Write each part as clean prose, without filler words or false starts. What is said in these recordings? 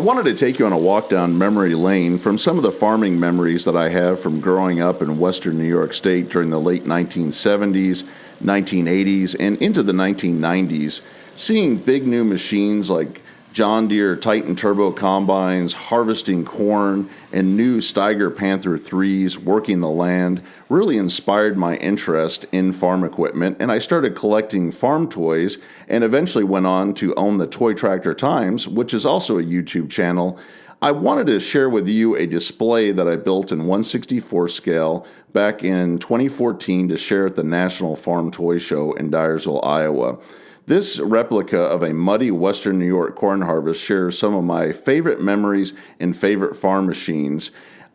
wanted to take you on a walk down memory lane from some of the farming memories that I have from growing up in western New York State during the late 1970s, 1980s, and into the 1990s, seeing big new machines like John Deere Titan Turbo combines, harvesting corn, and new Steiger Panther 3s working the land really inspired my interest in farm equipment, and I started collecting farm toys and eventually went on to own the Toy Tractor Times, which is also a YouTube channel. I wanted to share with you a display that I built in 1/64 scale back in 2014 to share at the National Farm Toy Show in Dyersville, Iowa. This replica of a muddy western New York corn harvest shares some of my favorite memories and favorite farm machines.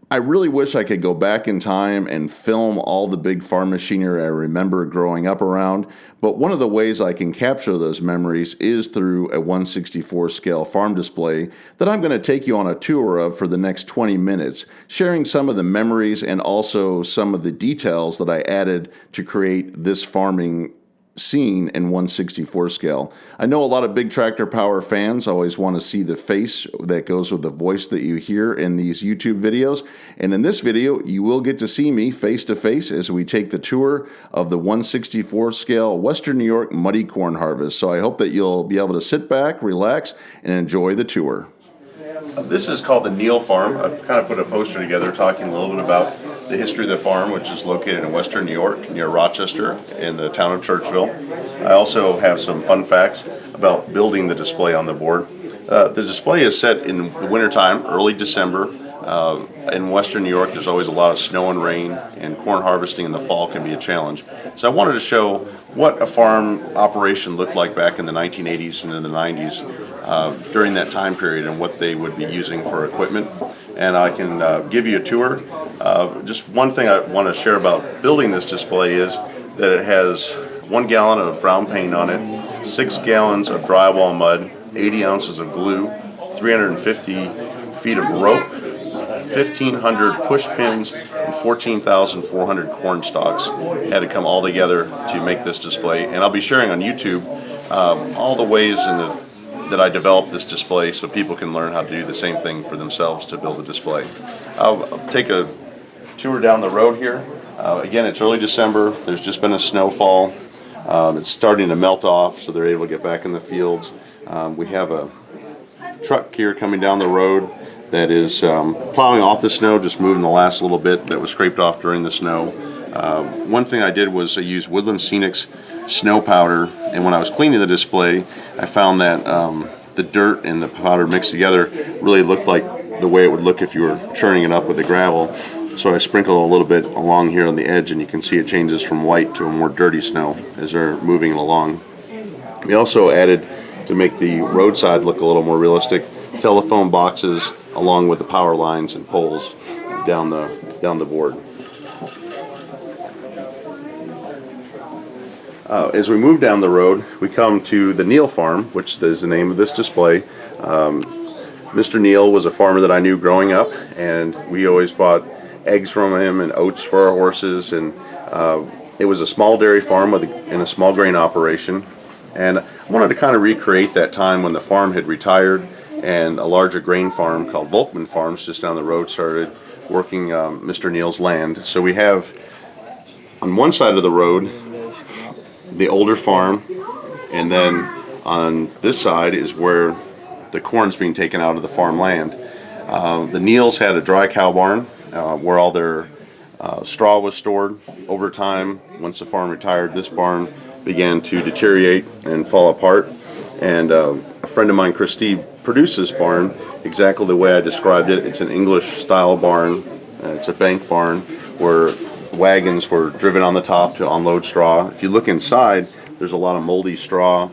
I really wish I could go back in time and film all the big farm machinery I remember growing up around, but one of the ways I can capture those memories is through a 1/64 scale farm display that I'm going to take you on a tour of for the next 20 minutes, sharing some of the memories and also some of the details that I added to create this farming scene in 1/64 scale. I know a lot of Big Tractor Power fans always want to see the face that goes with the voice that you hear in these YouTube videos, and in this video you will get to see me face to face as we take the tour of the 1/64 scale Western New York muddy corn harvest. So I hope that you'll be able to sit back, relax, and enjoy the tour. This is called the Neal Farm. I've kind of put a poster together talking a little bit about the history of the farm, which is located in western New York near Rochester in the town of Churchville. I also have some fun facts about building the display on the board. The display is set in the wintertime, early December. In western New York, there's always a lot of snow and rain, and corn harvesting in the fall can be a challenge. So I wanted to show what a farm operation looked like back in the 1980s and in the 90s during that time period and what they would be using for equipment. And I can give you a tour. Just one thing I want to share about building this display is that it has 1 gallon of brown paint on it, 6 gallons of drywall mud, 80 ounces of glue, 350 feet of rope, 1,500 push pins, and 14,400 corn stalks had to come all together to make this display. And I'll be sharing on YouTube all the ways that I developed this display so people can learn how to do the same thing for themselves to build a display. I'll take a tour down the road here. Again, it's early December. There's just been a snowfall. It's starting to melt off, so they're able to get back in the fields. We have a truck here coming down the road that is plowing off the snow, just moving the last little bit that was scraped off during the snow. One thing I did was I used Woodland Scenic's snow powder, and when I was cleaning the display, I found that the dirt and the powder mixed together really looked like the way it would look if you were churning it up with the gravel. So I sprinkled a little bit along here on the edge, and you can see it changes from white to a more dirty snow as they're moving it along. We also added, to make the roadside look a little more realistic, telephone boxes along with the power lines and poles down the board. As we move down the road, we come to the Neal Farm, which is the name of this display. Mr. Neal was a farmer that I knew growing up, and we always bought eggs from him and oats for our horses. And it was a small dairy farm and a small grain operation. And I wanted to kind of recreate that time when the farm had retired and a larger grain farm called Volkman Farms just down the road started working Mr. Neal's land. So we have on one side of the road the older farm, and then on this side is where the corn's being taken out of the farm land. The Neals had a dry cow barn where all their straw was stored. Over time, once the farm retired, this barn began to deteriorate and fall apart, and a friend of mine, Christy, produced this barn exactly the way I described it. It's an English style barn. It's a bank barn where wagons were driven on the top to unload straw. If you look inside, there's a lot of moldy straw.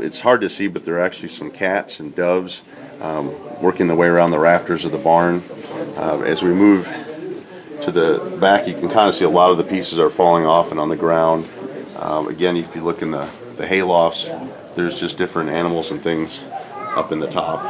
It's hard to see, but there are actually some cats and doves working their way around the rafters of the barn. As we move to the back, you can kind of see a lot of the pieces are falling off and on the ground. Again, if you look in the hay lofts, there's just different animals and things up in the top.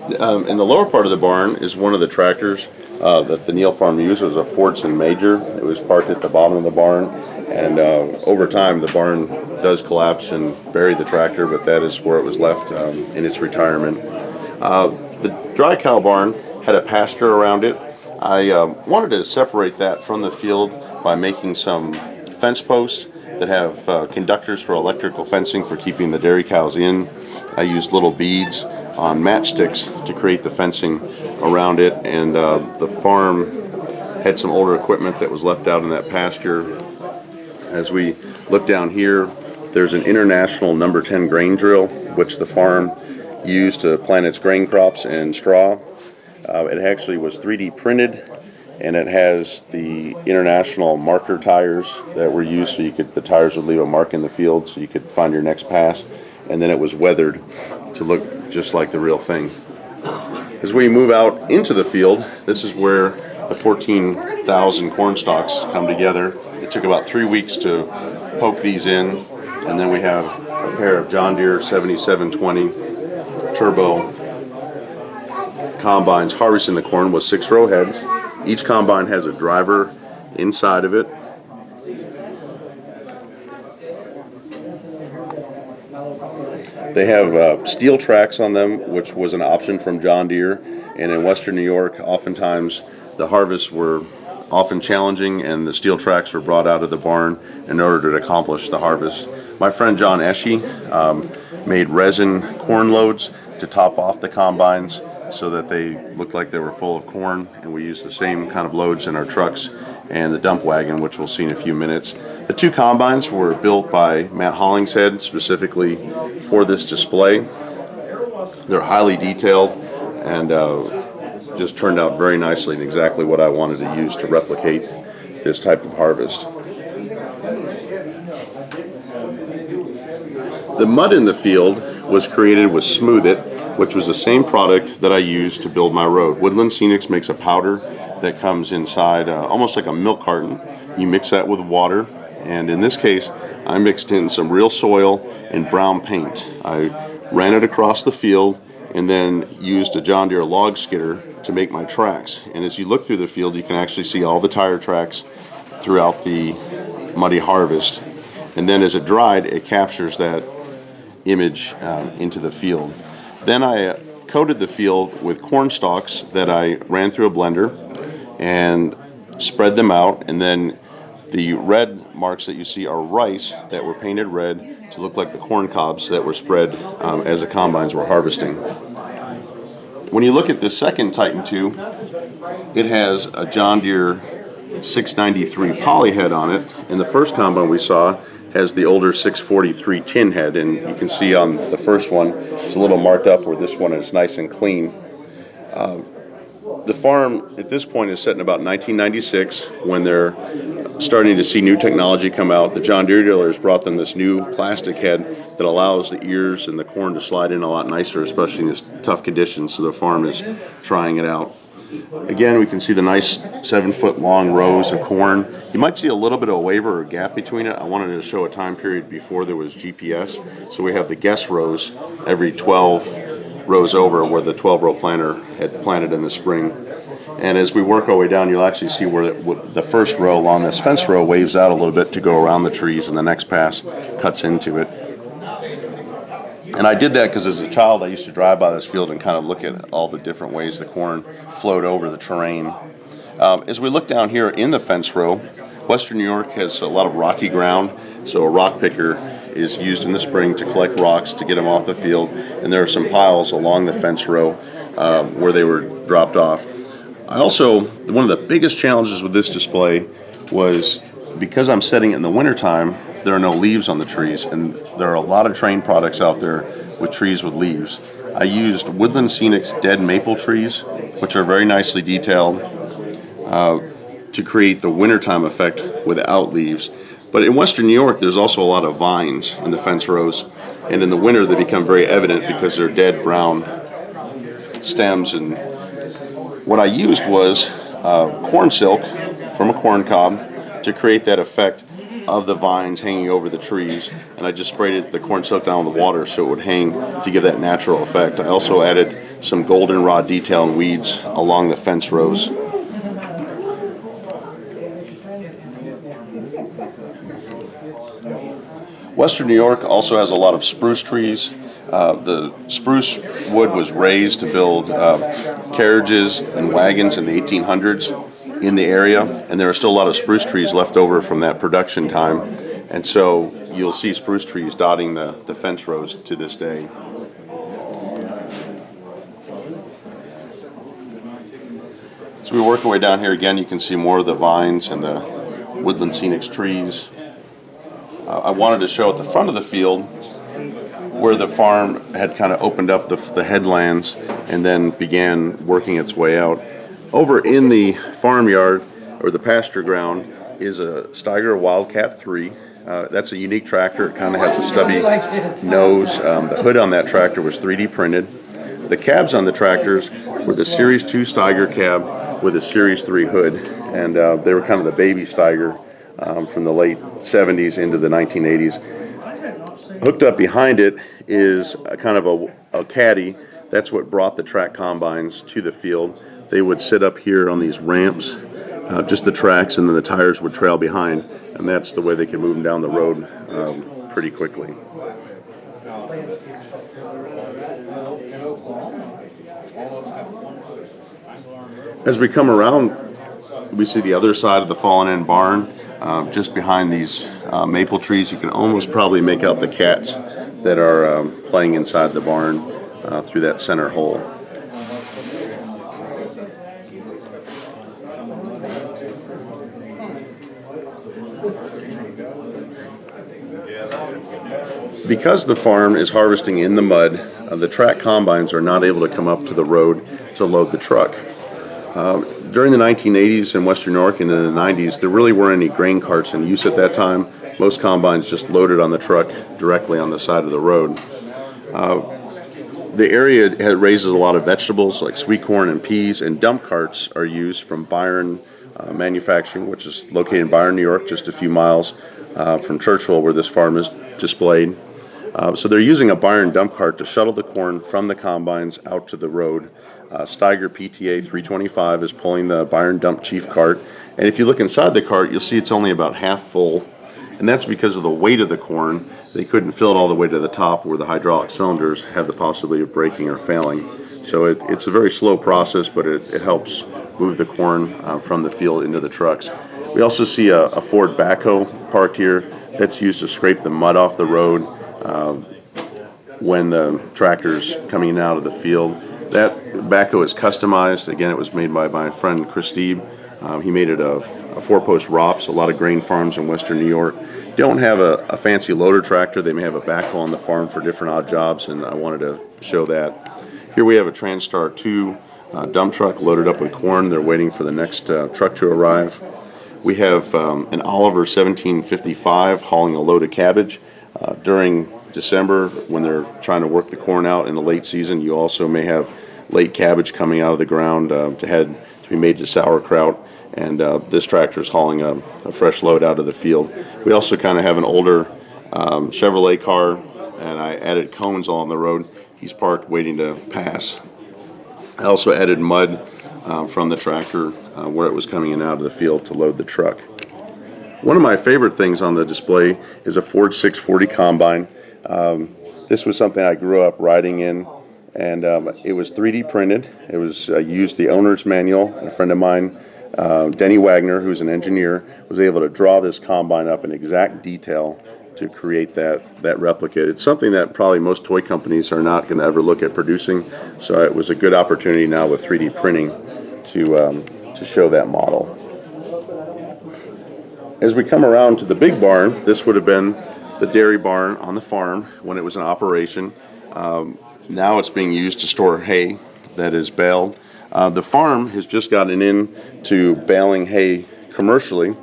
In the lower part of the barn is one of the tractors that the Neal farm used. It was a Fordson Major. It was parked at the bottom of the barn, and over time the barn does collapse and bury the tractor, but that is where it was left in its retirement. The dry cow barn had a pasture around it. I wanted to separate that from the field by making some fence posts that have conductors for electrical fencing for keeping the dairy cows in. I used little beads on matchsticks to create the fencing around it, and the farm had some older equipment that was left out in that pasture. As we look down here, there's an International number 10 grain drill, which the farm used to plant its grain crops and straw. It actually was 3D printed, and it has the International marker tires that were used, so the tires would leave a mark in the field so you could find your next pass, and then it was weathered to look just like the real thing. As we move out into the field, this is where the 14,000 corn stalks come together. It took about 3 weeks to poke these in, and then we have a pair of John Deere 7720 turbo combines harvesting the corn with 6 row heads. Each combine has a driver inside of it. They have steel tracks on them, which was an option from John Deere. And in Western New York, oftentimes the harvests were often challenging, and the steel tracks were brought out of the barn in order to accomplish the harvest. My friend John Esche made resin corn loads to top off the combines so that they looked like they were full of corn, and we used the same kind of loads in our trucks and the dump wagon, which we'll see in a few minutes. The 2 combines were built by Matt Hollingshead specifically for this display. They're highly detailed and just turned out very nicely and exactly what I wanted to use to replicate this type of harvest. The mud in the field was created with Smooth It, which was the same product that I used to build my road. Woodland Scenics makes a powder that comes inside almost like a milk carton. You mix that with water, and in this case I mixed in some real soil and brown paint. I ran it across the field and then used a John Deere log skidder to make my tracks. And as you look through the field, you can actually see all the tire tracks throughout the muddy harvest. And then as it dried, it captures that image into the field. Then I coated the field with corn stalks that I ran through a blender and spread them out, and then the red marks that you see are rice that were painted red to look like the corn cobs that were spread as the combines were harvesting. When you look at the second Titan 2, it has a John Deere 693 poly head on it, and the first combine we saw has the older 643 tin head, and you can see on the first one it's a little marked up, where this one is nice and clean. The farm at this point is set in about 1996, when they're starting to see new technology come out. The John Deere dealers brought them this new plastic head that allows the ears and the corn to slide in a lot nicer, especially in this tough conditions, so the farm is trying it out. Again, we can see the nice 7-foot long rows of corn. You might see a little bit of a waiver or gap between it. I wanted to show a time period before there was GPS. So we have the guess rows every 12 rows over, where the 12-row planter had planted in the spring. And as we work our way down, you'll actually see where the first row along this fence row waves out a little bit to go around the trees, and the next pass cuts into it. And I did that because as a child I used to drive by this field and kind of look at all the different ways the corn flowed over the terrain. As we look down here in the fence row, Western New York has a lot of rocky ground, so a rock picker is used in the spring to collect rocks to get them off the field, and there are some piles along the fence row where they were dropped off. One of the biggest challenges with this display was, because I'm setting it in the wintertime, there are no leaves on the trees, and there are a lot of terrain products out there with trees with leaves. I used Woodland Scenics dead maple trees, which are very nicely detailed, to create the wintertime effect without leaves. But in Western New York, there's also a lot of vines in the fence rows, and in the winter they become very evident because they're dead brown stems. And what I used was corn silk from a corn cob to create that effect of the vines hanging over the trees, and I just sprayed the corn silk down with water so it would hang to give that natural effect. I also added some goldenrod detail and weeds along the fence rows. Western New York also has a lot of spruce trees. The spruce wood was raised to build carriages and wagons in the 1800s in the area, and there are still a lot of spruce trees left over from that production time, and so you'll see spruce trees dotting the fence rows to this day. As we work our way down here again, you can see more of the vines and the woodland scenics trees. I wanted to show at the front of the field where the farm had kind of opened up the headlands and then began working its way out. Over in the farmyard, or the pasture ground, is a Steiger Wildcat 3. That's a unique tractor. It kind of has a stubby nose. The hood on that tractor was 3D printed. The cabs on the tractors were the Series 2 Steiger cab with a Series 3 hood, and they were kind of the baby Steiger from the late 70s into the 1980s. Hooked up behind it is a kind of a caddy. That's what brought the track combines to the field. They would sit up here on these ramps, just the tracks, and then the tires would trail behind, and that's the way they could move them down the road pretty quickly. As we come around, we see the other side of the fallen-in barn. Just behind these maple trees, you can almost probably make out the cats that are playing inside the barn through that center hole. Because the farm is harvesting in the mud, the track combines are not able to come up to the road to load the truck. During the 1980s in Western New York and in the 90s, there really weren't any grain carts in use at that time. Most combines just loaded on the truck directly on the side of the road. The area raises a lot of vegetables like sweet corn and peas, and dump carts are used from Byron Manufacturing, which is located in Byron, New York, just a few miles from Churchville, where this farm is displayed. So they're using a Byron dump cart to shuttle the corn from the combines out to the road. Steiger PTA 325 is pulling the Byron dump chief cart, and if you look inside the cart, you'll see it's only about half full, and that's because of the weight of the corn. They couldn't fill it all the way to the top where the hydraulic cylinders have the possibility of breaking or failing. So it's a very slow process, but it helps move the corn from the field into the trucks. We also see a Ford backhoe parked here that's used to scrape the mud off the road when the tractor's coming in and out of the field. That backhoe is customized. Again, it was made by my friend Chris Steeb. He made it a four-post ROPS. A lot of grain farms in Western New York don't have a fancy loader tractor. They may have a backhoe on the farm for different odd jobs, and I wanted to show that. Here we have a Transtar 2 dump truck loaded up with corn. They're waiting for the next truck to arrive. We have an Oliver 1755 hauling a load of cabbage. During December, when they're trying to work the corn out in the late season, you also may have late cabbage coming out of the ground to be made to sauerkraut, and this tractor is hauling a fresh load out of the field. We also kind of have an older Chevrolet car, and I added cones along the road. He's parked waiting to pass. I also added mud from the tractor where it was coming in and out of the field to load the truck. One of my favorite things on the display is a Ford 640 combine. This was something I grew up riding in, and it was 3D printed. It was used the owner's manual. A friend of mine, Denny Wagner, who's an engineer, was able to draw this combine up in exact detail to create that replica. It's something that probably most toy companies are not going to ever look at producing, so it was a good opportunity now with 3D printing to show that model. As we come around to the big barn, this would have been the dairy barn on the farm when it was in operation. Now it's being used to store hay that is baled. The farm has just gotten into baling hay commercially,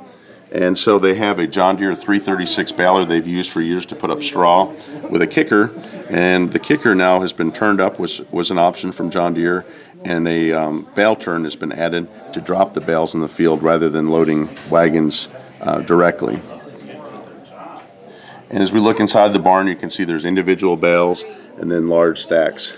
and so they have a John Deere 336 baler they've used for years to put up straw with a kicker, and the kicker now has been turned up, was an option from John Deere, and a bale turn has been added to drop the bales in the field rather than loading wagons directly. And as we look inside the barn, you can see there's individual bales and then large stacks.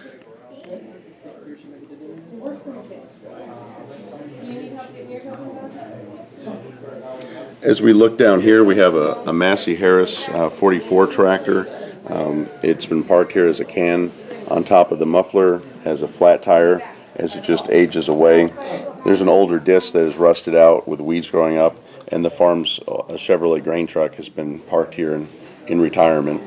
As we look down here, we have a Massey Harris 44 tractor. It's been parked here as a can on top of the muffler, has a flat tire as it just ages away. There's an older disc that is rusted out with weeds growing up, and the farm's Chevrolet grain truck has been parked here in retirement.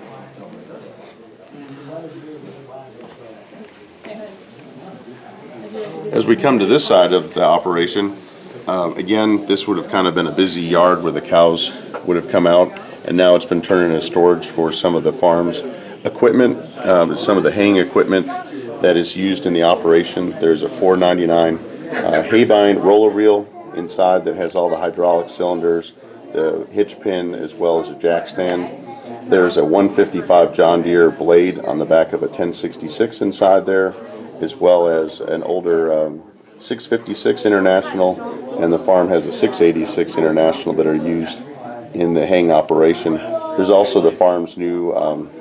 As we come to this side of the operation, again, this would have kind of been a busy yard where the cows would have come out, and now it's been turned into storage for some of the farm's equipment, some of the haying equipment that is used in the operation. There's a 499 haybind roller reel inside that has all the hydraulic cylinders, the hitch pin, as well as a jack stand. There's a 155 John Deere blade on the back of a 1066 inside there, as well as an older 656 International, and the farm has a 686 International that are used in the haying operation. There's also the farm's new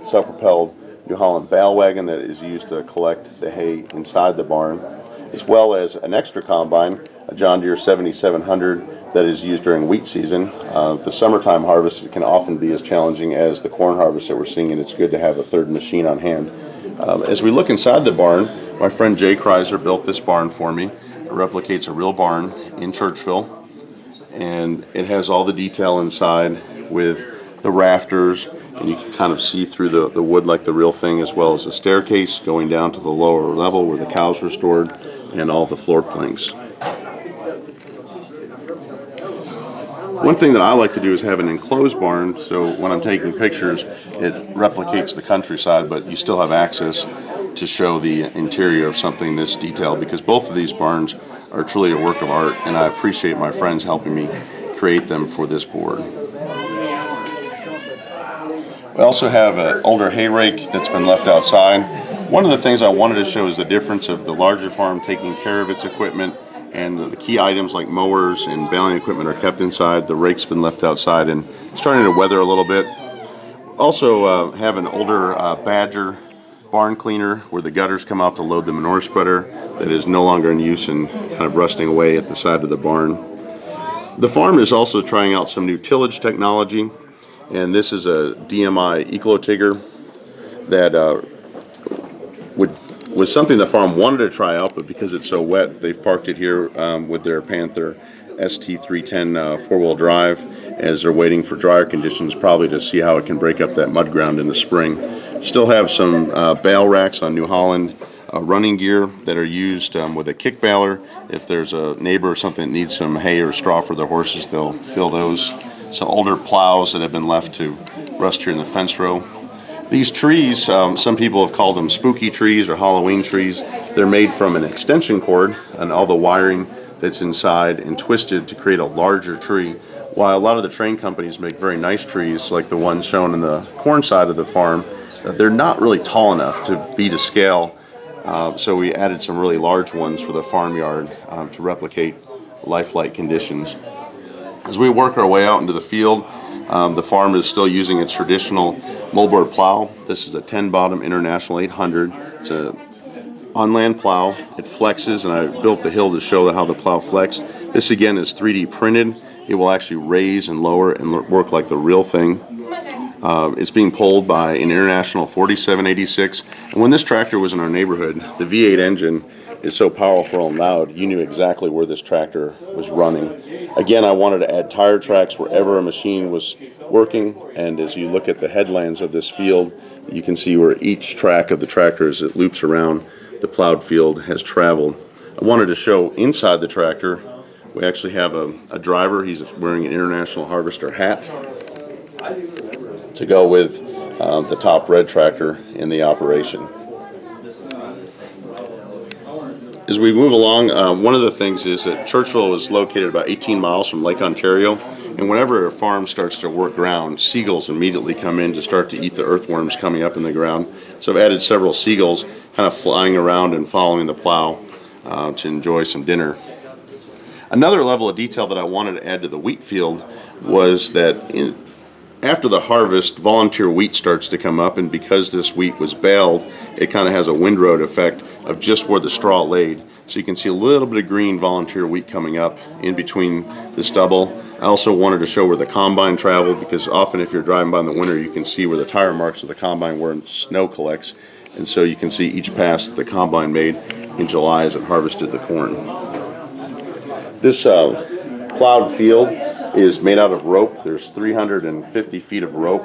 self-propelled New Holland bale wagon that is used to collect the hay inside the barn, as well as an extra combine, a John Deere 7700 that is used during wheat season. The summertime harvest can often be as challenging as the corn harvest that we're seeing, and it's good to have a third machine on hand. As we look inside the barn, my friend Jay Kreiser built this barn for me. It replicates a real barn in Churchville, and it has all the detail inside with the rafters, and you can kind of see through the wood like the real thing, as well as a staircase going down to the lower level where the cows were stored, and all the floor planks. One thing that I like to do is have an enclosed barn, so when I'm taking pictures, it replicates the countryside, but you still have access to show the interior of something this detailed, because both of these barns are truly a work of art, and I appreciate my friends helping me create them for this board. We also have an older hay rake that's been left outside. One of the things I wanted to show is the difference of the larger farm taking care of its equipment, and the key items like mowers and baling equipment are kept inside. The rake's been left outside and starting to weather a little bit. Also have an older Badger barn cleaner where the gutters come out to load the manure spreader that is no longer in use and kind of rusting away at the side of the barn. The farm is also trying out some new tillage technology, and this is a DMI Ecolotigger that was something the farm wanted to try out, but because it's so wet, they've parked it here with their Panther ST310 four-wheel drive as they're waiting for drier conditions, probably to see how it can break up that mud ground in the spring. Still have some bale racks on New Holland running gear that are used with a kick baler. If there's a neighbor or something that needs some hay or straw for their horses, they'll fill those. Some older plows that have been left to rust here in the fence row. These trees, some people have called them spooky trees or Halloween trees. They're made from an extension cord and all the wiring that's inside and twisted to create a larger tree. While a lot of the train companies make very nice trees, like the one shown in the corn side of the farm, they're not really tall enough to be to scale. So we added some really large ones for the farmyard to replicate lifelike conditions. As we work our way out into the field, the farm is still using its traditional moldboard plow. This is a 10-bottom International 800. It's a on-land plow. It flexes, and I built the hill to show how the plow flexed. This again is 3D printed. It will actually raise and lower and work like the real thing. It's being pulled by an International 4786. And when this tractor was in our neighborhood, the V8 engine is so powerful and loud, you knew exactly where this tractor was running. Again, I wanted to add tire tracks wherever a machine was working, and as you look at the headlands of this field, you can see where each track of the tractor, as it loops around the plowed field, has traveled. I wanted to show inside the tractor. We actually have a driver. He's wearing an International Harvester hat to go with the top red tractor in the operation. As we move along, one of the things is that Churchville is located about 18 miles from Lake Ontario, and whenever a farm starts to work ground, seagulls immediately come in to start to eat the earthworms coming up in the ground. So I've added several seagulls kind of flying around and following the plow to enjoy some dinner. Another level of detail that I wanted to add to the wheat field was that After the harvest, volunteer wheat starts to come up, and because this wheat was baled, it kind of has a windrow effect of just where the straw laid. So you can see a little bit of green volunteer wheat coming up in between the stubble. I also wanted to show where the combine traveled, because often if you're driving by in the winter, you can see where the tire marks of the combine where snow collects. And so you can see each pass that the combine made in July as it harvested the corn. This plowed field is made out of rope. There's 350 feet of rope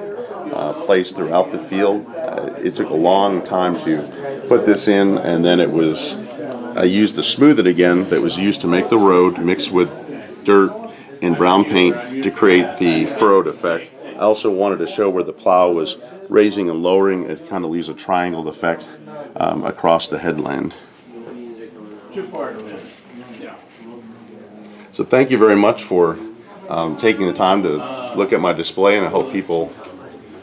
placed throughout the field. It took a long time to put this in, and then I used the Smooth It again that was used to make the road, mixed with dirt and brown paint to create the furrowed effect. I also wanted to show where the plow was raising and lowering. It kind of leaves a triangled effect across the headland. So thank you very much for taking the time to look at my display, and I hope people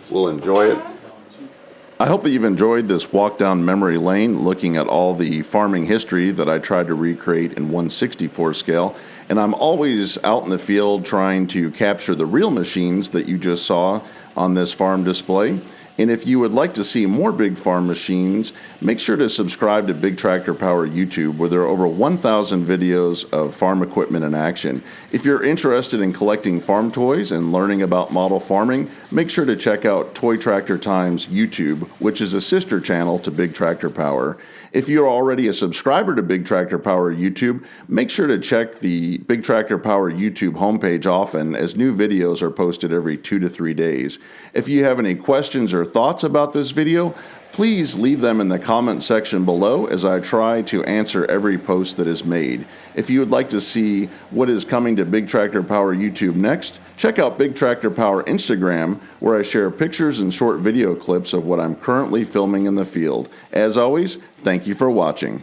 will enjoy it. I hope that you've enjoyed this walk down memory lane looking at all the farming history that I tried to recreate in 1/64 scale. And I'm always out in the field trying to capture the real machines that you just saw on this farm display. And if you would like to see more big farm machines, make sure to subscribe to Big Tractor Power YouTube, where there are over 1,000 videos of farm equipment in action. If you're interested in collecting farm toys and learning about model farming, make sure to check out Toy Tractor Time's YouTube, which is a sister channel to Big Tractor Power. If you're already a subscriber to Big Tractor Power YouTube, make sure to check the Big Tractor Power YouTube homepage often, as new videos are posted every 2 to 3 days. If you have any questions or thoughts about this video, please leave them in the comment section below, as I try to answer every post that is made. If you would like to see what is coming to Big Tractor Power YouTube next, check out Big Tractor Power Instagram, where I share pictures and short video clips of what I'm currently filming in the field. As always, thank you for watching.